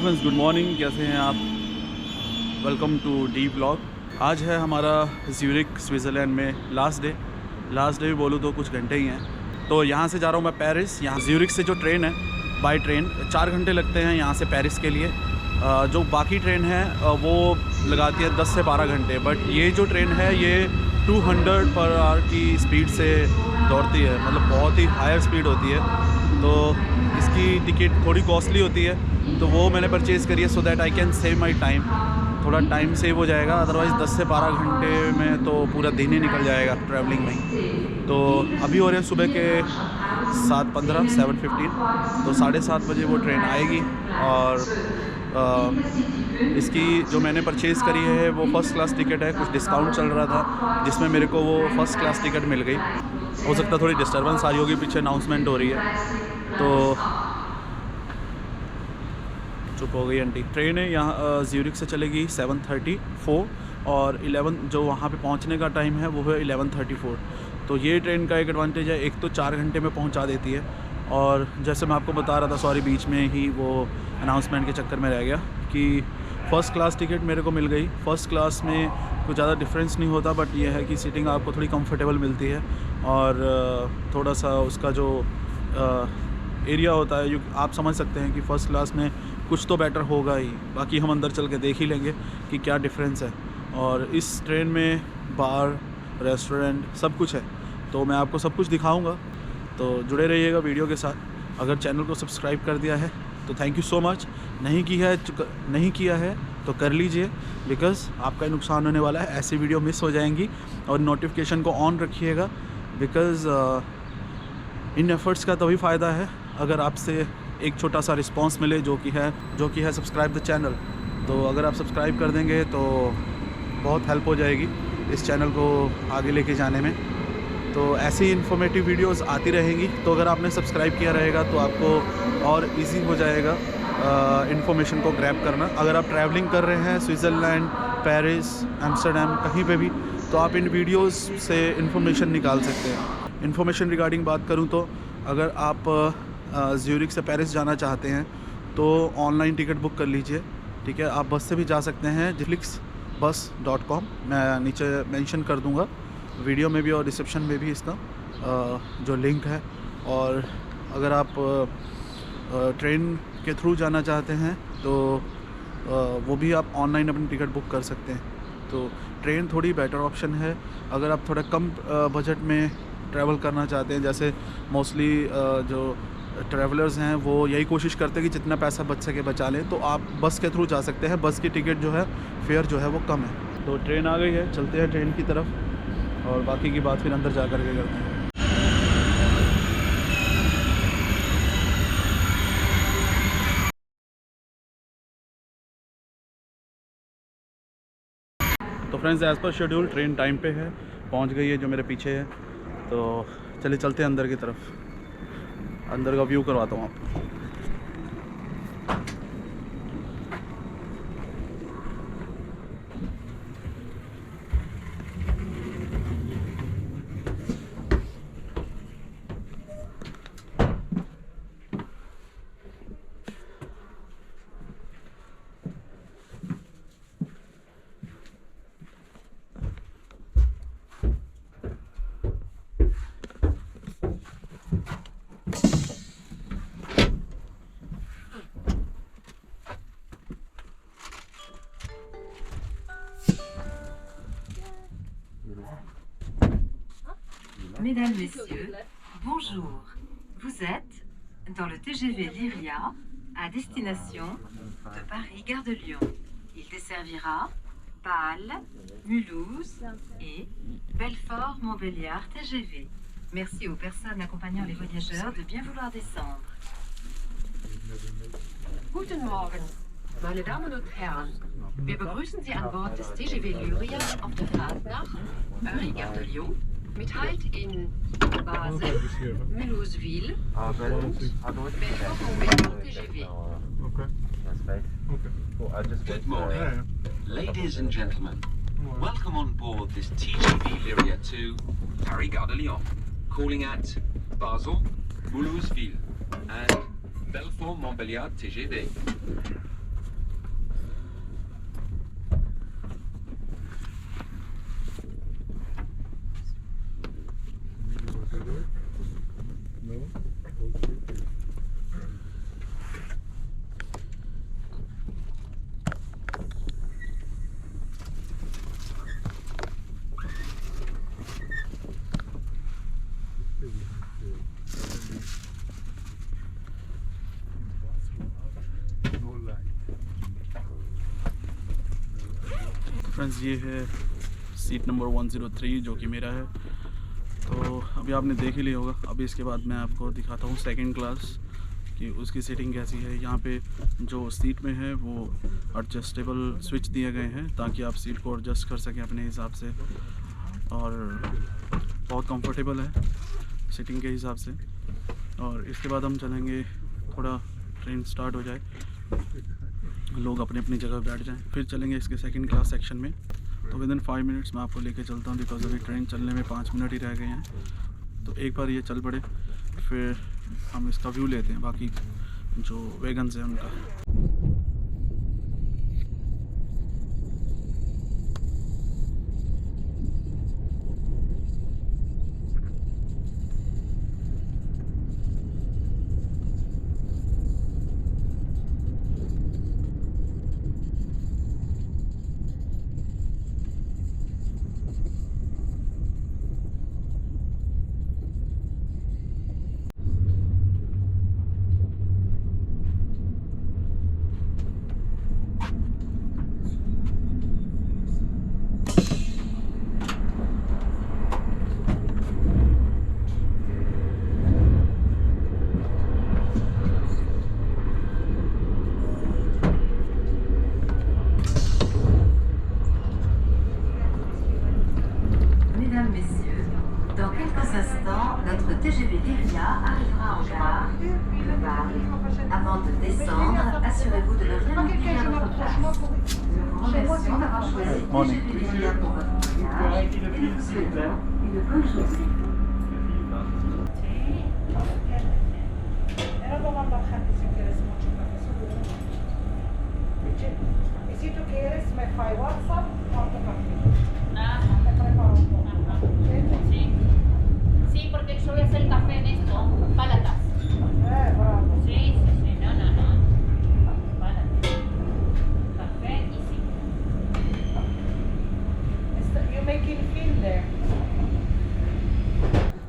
Friends, good morning. कैसे हैं आप? Welcome to the blog. आज है हमारा ज्यूरिख स्विट्ज़रलैंड में लास्ट डे भी बोलूँ तो कुछ घंटे ही हैं। तो यहाँ से जा रहा हूँ मैं पेरिस। यहाँ ज्यूरिख से जो ट्रेन है बाय ट्रेन 4 घंटे लगते हैं यहाँ से पेरिस के लिए। जो बाकी ट्रेन है वो लगाती है 10 से 12 घंटे, बट ये जो ट्रेन है ये 200 पर आवर की स्पीड से दौड़ती है, मतलब बहुत ही हायर स्पीड होती है। तो इसकी टिकट थोड़ी कॉस्टली होती है, तो वो मैंने परचेज़ करी है so that I can save my time. थोड़ा टाइम सेव हो जाएगा, अदरवाइज़ 10 से 12 घंटे में तो पूरा दिन ही निकल जाएगा ट्रैवलिंग में। तो अभी हो रहे हैं सुबह के 7:15 7:15, तो 7:30 बजे वो ट्रेन आएगी। और इसकी जो मैंने परचेज़ करी है वो फ़र्स्ट क्लास टिकट है। कुछ डिस्काउंट चल रहा था जिसमें मेरे को वो फ़र्स्ट क्लास टिकट मिल गई। हो सकता है थोड़ी डिस्टर्बेंस आ रही होगी, पीछे अनाउंसमेंट हो रही है तो चुप हो गई आंटी। ट्रेन है यहाँ ज्यूरिख से चलेगी 7:34 और 11 जो वहाँ पे पहुँचने का टाइम है वो है 11:34। तो ये ट्रेन का एक एडवांटेज है, एक तो 4 घंटे में पहुँचा देती है। और जैसे मैं आपको बता रहा था, सॉरी बीच में ही वो अनाउंसमेंट के चक्कर में रह गया, कि फ़र्स्ट क्लास टिकट मेरे को मिल गई। फ़र्स्ट क्लास में कुछ ज़्यादा डिफरेंस नहीं होता, बट ये है कि सीटिंग आपको थोड़ी कंफर्टेबल मिलती है और थोड़ा सा उसका जो एरिया होता है आप समझ सकते हैं कि फ़र्स्ट क्लास में कुछ तो बेटर होगा ही। बाकी हम अंदर चल के देख ही लेंगे कि क्या डिफरेंस है। और इस ट्रेन में बार, रेस्टोरेंट सब कुछ है, तो मैं आपको सब कुछ दिखाऊंगा। तो जुड़े रहिएगा वीडियो के साथ। अगर चैनल को सब्सक्राइब कर दिया है तो थैंक यू सो मच। नहीं किया है तो कर लीजिए, बिकॉज़ आपका नुकसान होने वाला है, ऐसी वीडियो मिस हो जाएंगी। और नोटिफिकेशन को ऑन रखिएगा, बिकॉज़ इन एफ़र्ट्स का तभी फ़ायदा है अगर आपसे एक छोटा सा रिस्पांस मिले, जो कि है सब्सक्राइब द चैनल। तो अगर आप सब्सक्राइब कर देंगे तो बहुत हेल्प हो जाएगी इस चैनल को आगे लेके जाने में। तो ऐसी इन्फॉर्मेटिव वीडियोस आती रहेंगी, तो अगर आपने सब्सक्राइब किया रहेगा तो आपको और इजी हो जाएगा इन्फॉर्मेशन को ग्रैब करना। अगर आप ट्रैवलिंग कर रहे हैं स्विट्ज़रलैंड, पेरिस, एम्स्टर्डम, कहीं पे भी, तो आप इन वीडियोस से इन्फॉर्मेशन निकाल सकते हैं। इन्फॉर्मेशन रिगार्डिंग बात करूं तो अगर आप ज्यूरिख से पेरिस जाना चाहते हैं तो ऑनलाइन टिकट बुक कर लीजिए, ठीक है। आप बस से भी जा सकते हैं, flixbus.com, मैं नीचे मेंशन कर दूंगा वीडियो में भी और डिस्क्रिप्शन में भी इसका जो लिंक है। और अगर आप ट्रेन के थ्रू जाना चाहते हैं तो वो भी आप ऑनलाइन अपनी टिकट बुक कर सकते हैं। तो ट्रेन थोड़ी बेटर ऑप्शन है अगर आप थोड़ा कम बजट में ट्रैवल करना चाहते हैं। जैसे मोस्टली जो ट्रैवलर्स हैं वो यही कोशिश करते हैं कि जितना पैसा बच सके बचा लें, तो आप बस के थ्रू जा सकते हैं। बस की टिकट जो है, फेयर जो है वो कम है। तो ट्रेन आ गई है, चलते हैं ट्रेन की तरफ और बाकी की बात फिर अंदर जा कर के करते हैं। तो friends, as per schedule train time पे है, पहुंच गई है जो मेरे पीछे है। तो चलिए चलते हैं अंदर की तरफ, अंदर का व्यू करवाता हूँ आपको। Mesdames, Messieurs, bonjour. Vous êtes dans le TGV Lyria à destination de Paris-Gare de Lyon. Il desservira Bâle, Mulhouse et Belfort-Montbéliard TGV. Merci aux personnes accompagnant les voyageurs de bien vouloir descendre. Guten Morgen, meine Damen und Herren. Wir begrüßen Sie an Bord des TGV Lyria auf der Fahrt nach Paris-Gare de Lyon. Mit Halt in Basel, Mulhouseville und Belfort-Montbéliard TGV. Okay. That's right. Okay. Cool. I'll just Good wait morning. Ladies and gentlemen, welcome on board this TGV Lyria to Paris-Gare de Lyon, calling at Basel, Mulhouseville and Belfort-Montbéliard TGV. Friends ये है seat number 103 जो कि मेरा है। तो अभी आपने देख ही लिया होगा। अभी इसके बाद मैं आपको दिखाता हूँ सेकंड क्लास कि उसकी सीटिंग कैसी है। यहाँ पे जो सीट में है वो एडजस्टेबल स्विच दिए गए हैं ताकि आप सीट को एडजस्ट कर सकें अपने हिसाब से, और बहुत कंफर्टेबल है सीटिंग के हिसाब से। और इसके बाद हम चलेंगे, थोड़ा ट्रेन स्टार्ट हो जाए, लोग अपनी अपनी जगह बैठ जाएं, फिर चलेंगे इसके सेकंड क्लास सेक्शन में। तो विदिन 5 मिनट्स मैं आपको लेके चलता हूँ बिकॉज अभी ट्रेन चलने में 5 मिनट ही रह गए हैं। तो एक बार ये चल पड़े फिर हम इसका व्यू लेते हैं बाकी जो वैगन्स हैं उनका। Mesdames, Messieurs, dans quelques instants, notre TGV Lyria arrivera en gare de Bâle. Avant de descendre, assurez-vous de ne rien oublier à votre place. Nous vous remercions d'avoir choisi TGV Lyria pour votre voyage et nous vous souhaitons une bonne journée. Y si tú quieres, me fai WhatsApp, cuánto café. Te preparo un poco. Sí. Sí, porque yo voy a hacer café en esto, palatas. Bravo. Sí, no. Palatas. Café y sí. You making feel there.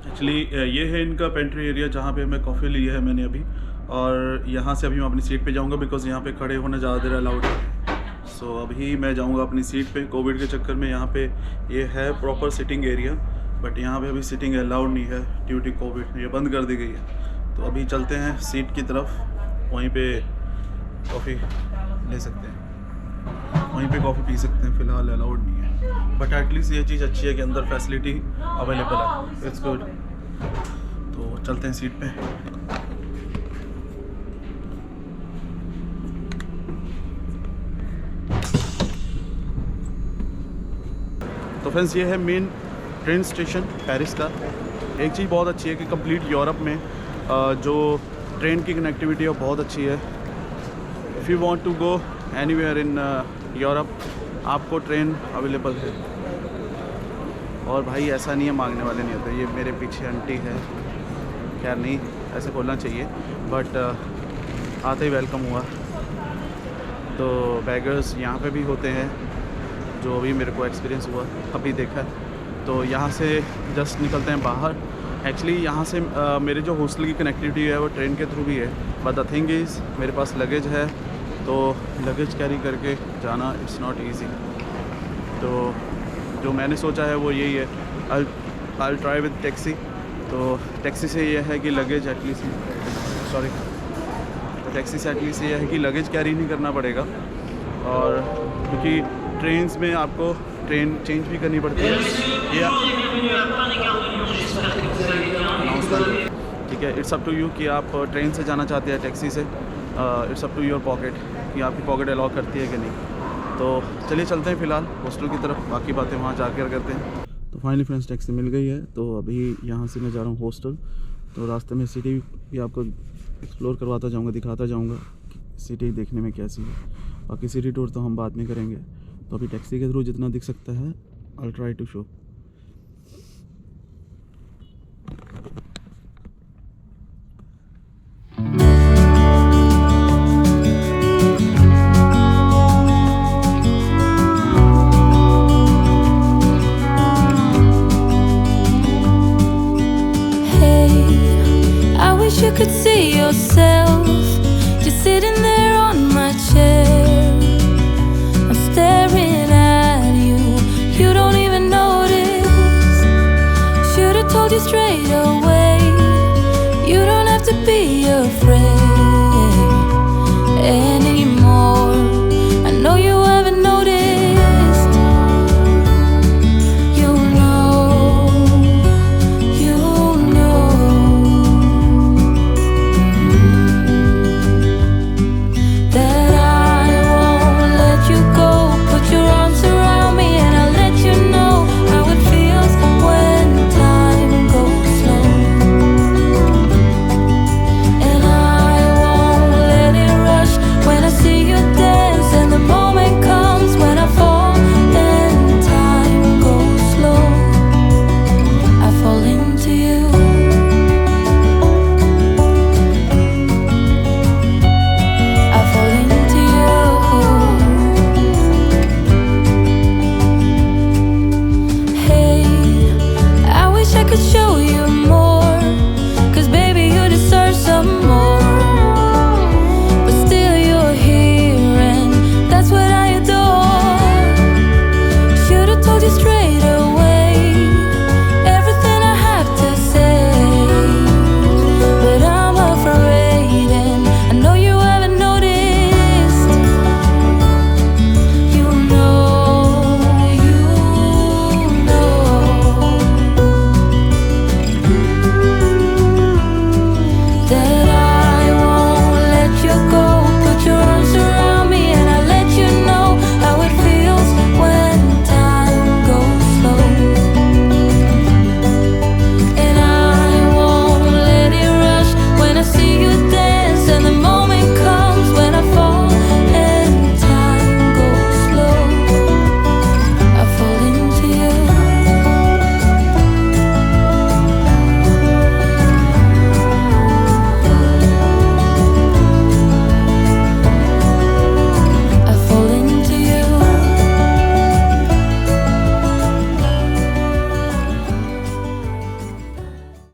Actually ये है इनका pantry area जहाँ पे मैं coffee ली है मैंने अभी, और यहाँ से अभी मैं अपनी सीट पे जाऊँगा बिकॉज़ यहाँ पे खड़े होना ज़्यादा देर अलाउड है। सो अभी मैं जाऊँगा अपनी सीट पे। कोविड के चक्कर में यहाँ पे ये है प्रॉपर सिटिंग एरिया, बट यहाँ पे अभी सिटिंग अलाउड नहीं है ड्यू टू कोविड, ये बंद कर दी गई है। तो अभी चलते हैं सीट की तरफ, वहीं पे कॉफ़ी ले सकते हैं, वहीं पे कॉफ़ी पी सकते हैं। फ़िलहाल अलाउड नहीं है, बट एटलीस्ट ये चीज़ अच्छी है कि अंदर फैसिलिटी अवेलेबल है, इट्स गुड। तो चलते हैं सीट पे। तो फ्रेंड्स ये है मेन ट्रेन स्टेशन पेरिस का। एक चीज़ बहुत अच्छी है कि कंप्लीट यूरोप में जो ट्रेन की कनेक्टिविटी है बहुत अच्छी है। If you want to go anywhere in Europe आपको ट्रेन अवेलेबल है। और भाई ऐसा नहीं है मांगने वाले नहीं होते। ये मेरे पीछे आंटी है, खैर नहीं ऐसे बोलना चाहिए, बट आते ही वेलकम हुआ। तो बैगर्स यहाँ पे भी होते हैं, जो अभी मेरे को एक्सपीरियंस हुआ अभी देखा। तो यहाँ से जस्ट निकलते हैं बाहर। एक्चुअली यहाँ से मेरे जो हॉस्टल की कनेक्टिविटी है वो ट्रेन के थ्रू भी है, बट द थिंग इज़ मेरे पास लगेज है, तो लगेज कैरी करके जाना इट्स नॉट ईजी। तो जो मैंने सोचा है वो यही है, आई ट्राई विद टैक्सी। तो टैक्सी से ये है कि लगेज एटलीस्ट टैक्सी से एटलीस्ट ये है कि लगेज कैरी नहीं करना पड़ेगा। और क्योंकि ट्रेन्स में आपको ट्रेन चेंज भी करनी पड़ती है, ठीक है। इट्स अप टू यू कि आप ट्रेन से जाना चाहते हैं टैक्सी से, it's up to your pocket कि आपकी पॉकेट अलाउ करती है कि नहीं। तो चलिए चलते हैं फ़िलहाल हॉस्टल की तरफ, बाकी बातें वहाँ जाकर करते हैं। तो फाइनली फ्रेंड्स टैक्सी मिल गई है, तो अभी यहाँ से मैं जा रहा हूँ हॉस्टल। तो रास्ते में सिटी भी आपको एक्सप्लोर करवाता जाऊँगा, दिखाता जाऊँगा सिटी देखने में कैसी है। बाकी सिटी टूर तो हम बाद में करेंगे। तो अभी टैक्सी के थ्रू जितना दिख सकता है I try to show. You could see yourself